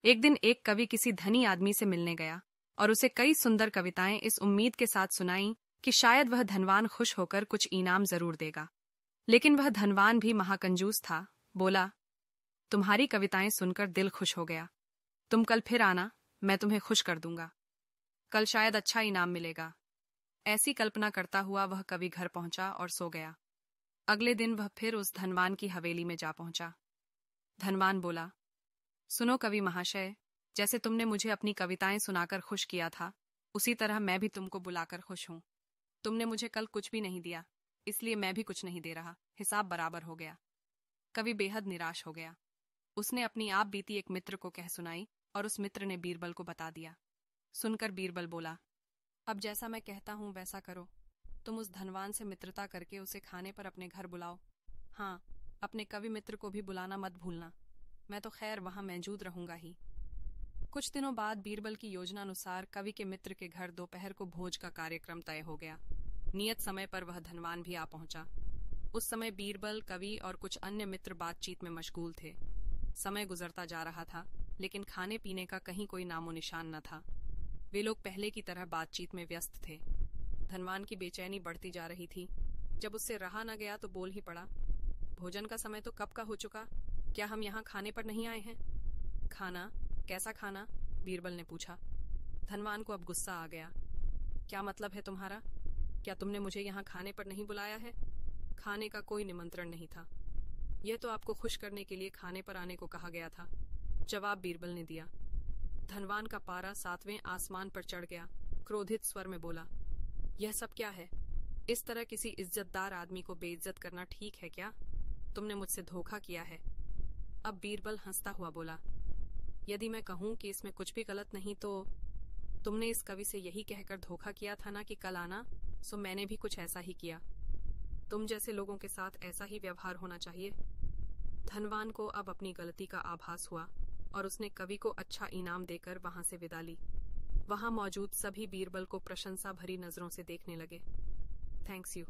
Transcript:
एक दिन एक कवि किसी धनी आदमी से मिलने गया और उसे कई सुंदर कविताएं इस उम्मीद के साथ सुनाई कि शायद वह धनवान खुश होकर कुछ इनाम जरूर देगा। लेकिन वह धनवान भी महाकंजूस था। बोला, तुम्हारी कविताएं सुनकर दिल खुश हो गया। तुम कल फिर आना, मैं तुम्हें खुश कर दूंगा। कल शायद अच्छा इनाम मिलेगा। ऐसी कल्पना करता हुआ वह कवि घर पहुंचा और सो गया। अगले दिन वह फिर उस धनवान की हवेली में जा पहुंचा। धनवान बोला, सुनो कवि महाशय, जैसे तुमने मुझे अपनी कविताएं सुनाकर खुश किया था, उसी तरह मैं भी तुमको बुलाकर खुश हूं। तुमने मुझे कल कुछ भी नहीं दिया, इसलिए मैं भी कुछ नहीं दे रहा। हिसाब बराबर हो गया। कवि बेहद निराश हो गया। उसने अपनी आप बीती एक मित्र को कह सुनाई और उस मित्र ने बीरबल को बता दिया। सुनकर बीरबल बोला, अब जैसा मैं कहता हूं वैसा करो। तुम उस धनवान से मित्रता करके उसे खाने पर अपने घर बुलाओ। हाँ, अपने कवि मित्र को भी बुलाना मत भूलना। मैं तो खैर वहां मौजूद रहूंगा ही। कुछ दिनों बाद बीरबल की योजना अनुसार कवि के मित्र के घर दोपहर को भोज का कार्यक्रम तय हो गया। नियत समय पर वह धनवान भी आ पहुंचा। उस समय बीरबल, कवि और कुछ अन्य मित्र बातचीत में मशगूल थे। समय गुजरता जा रहा था, लेकिन खाने पीने का कहीं कोई नामो निशान न था। वे लोग पहले की तरह बातचीत में व्यस्त थे। धनवान की बेचैनी बढ़ती जा रही थी। जब उससे रहा न गया तो बोल ही पड़ा, भोजन का समय तो कब का हो चुका, क्या हम यहाँ खाने पर नहीं आए हैं? खाना? कैसा खाना? बीरबल ने पूछा। धनवान को अब गुस्सा आ गया। क्या मतलब है तुम्हारा? क्या तुमने मुझे यहाँ खाने पर नहीं बुलाया है? खाने का कोई निमंत्रण नहीं था। यह तो आपको खुश करने के लिए खाने पर आने को कहा गया था, जवाब बीरबल ने दिया। धनवान का पारा 7वें आसमान पर चढ़ गया। क्रोधित स्वर में बोला, यह सब क्या है? इस तरह किसी इज्जतदार आदमी को बेइज्जत करना ठीक है क्या? तुमने मुझसे धोखा किया है। अब बीरबल हंसता हुआ बोला, यदि मैं कहूं कि इसमें कुछ भी गलत नहीं तो तुमने इस कवि से यही कहकर धोखा किया था ना कि कल आना, सो मैंने भी कुछ ऐसा ही किया। तुम जैसे लोगों के साथ ऐसा ही व्यवहार होना चाहिए। धनवान को अब अपनी गलती का आभास हुआ और उसने कवि को अच्छा इनाम देकर वहां से विदा ली। वहां मौजूद सभी बीरबल को प्रशंसा भरी नजरों से देखने लगे। Thanks you.